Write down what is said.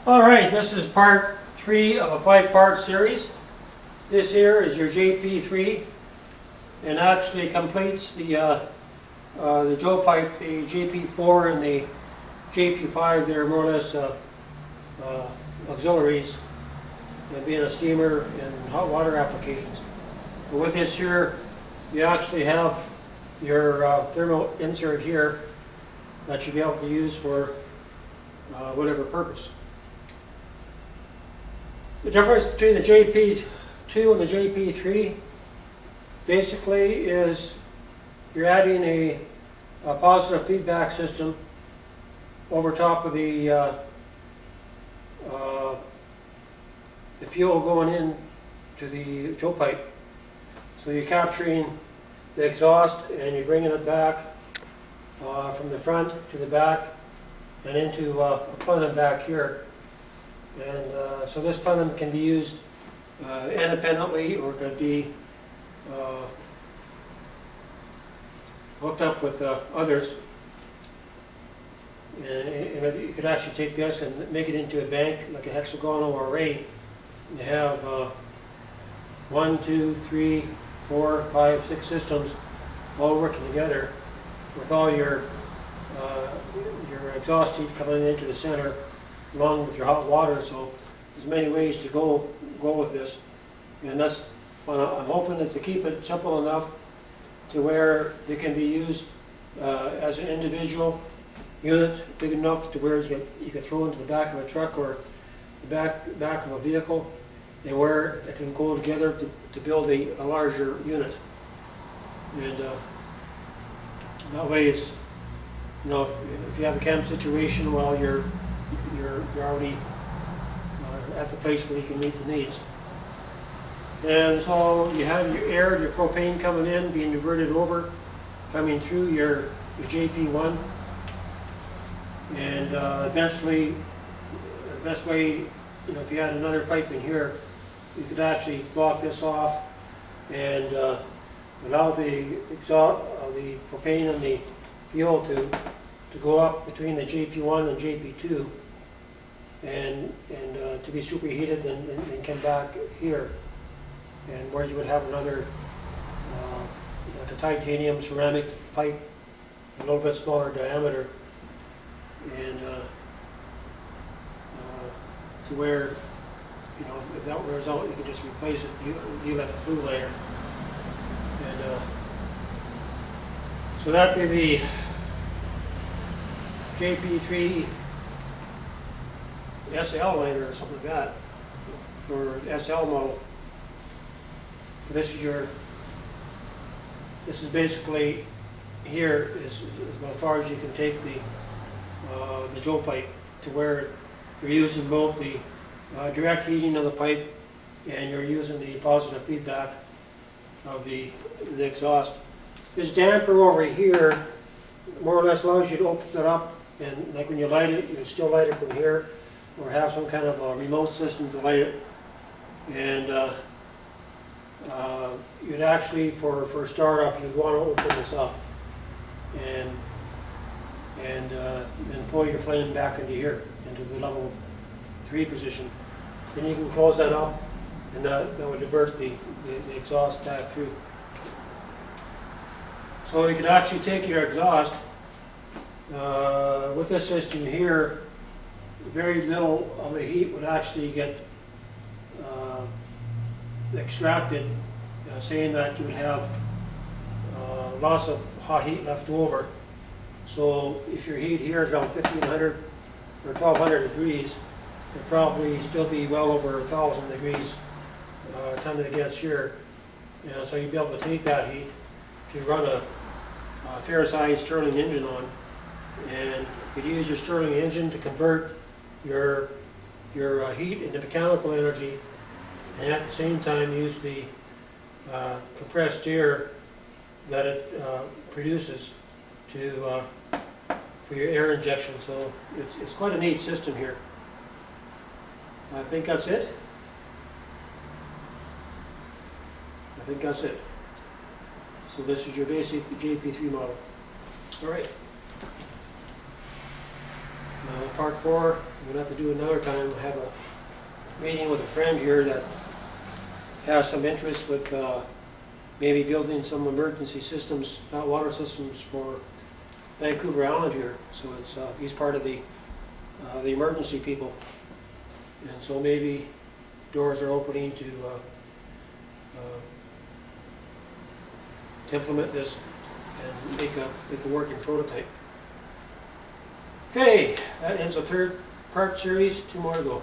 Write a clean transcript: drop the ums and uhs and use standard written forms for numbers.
Alright, this is part 3 of a 5-part series. This here is your JP-3 and actually completes the Joe pipe, the JP-4 and the JP-5. They're more or less auxiliaries, being a steamer and hot water applications. But with this here, you actually have your thermal insert here that you'll be able to use for whatever purpose. The difference between the JP-2 and the JP-3 basically is you're adding a positive feedback system over top of the fuel going in to the Joe pipe. So you're capturing the exhaust and you're bringing it back from the front to the back and into a plenum back here. And so this plenum can be used independently or could be hooked up with others. And you could actually take this and make it into a bank, like a hexagonal array. You have 1, 2, 3, 4, 5, 6 systems all working together with all your exhaust heat coming into the center along with your hot water. So there's many ways to go with this, and that's I'm hoping that to keep it simple enough to where they can be used as an individual unit, big enough to where you can throw into the back of a truck or the back of a vehicle, and where it can go together to build a larger unit. And that way, it's if you have a camp situation while you're already at the place where you can meet the needs. And so you have your air and your propane coming in, being diverted over, coming through your JP1, and eventually, the best way, if you had another pipe in here, you could actually block this off and allow the exhaust, the propane and the fuel to go up between the JP1 and JP2, and to be superheated and come back here, and where you would have another like a titanium ceramic pipe, a little bit smaller diameter, and to where if that wears out, you can just replace it. You like a flue lighter, and so that'd be the JP-3 SL liner or something like that, or SL model. This is basically here is about as far as you can take the Joe pipe, to where you're using both the direct heating of the pipe and you're using the positive feedback of the exhaust. This damper over here more or less allows you to open it up, and like when you light it, you can still light it from here, or have some kind of a remote system to light it. And you'd actually, for startup, you'd want to open this up and then pull your flame back into here, into the level 3 position. Then you can close that up, and that would divert the exhaust back through. So you could actually take your exhaust with this system here. Very little of the heat would actually get extracted, saying that you would have lots of hot heat left over. So if your heat here is around 1500 or 1200 degrees, it'll probably still be well over 1000 degrees time it gets here. And so you'd be able to take that heat to run a fair-sized Stirling engine on, and you could use your Stirling engine to convert your heat into mechanical energy, and at the same time use the compressed air that it produces for your air injection. So it's quite a neat system here. I think that's it. So this is your basic JP-3 model. All right. Part 4, we'll have to do another time. I have a meeting with a friend here that has some interest with maybe building some emergency systems, hot water systems for Vancouver Island here. So it's he's part of the emergency people, and so maybe doors are opening to implement this and make a working prototype. Okay, that ends the third part series. 2 more to go.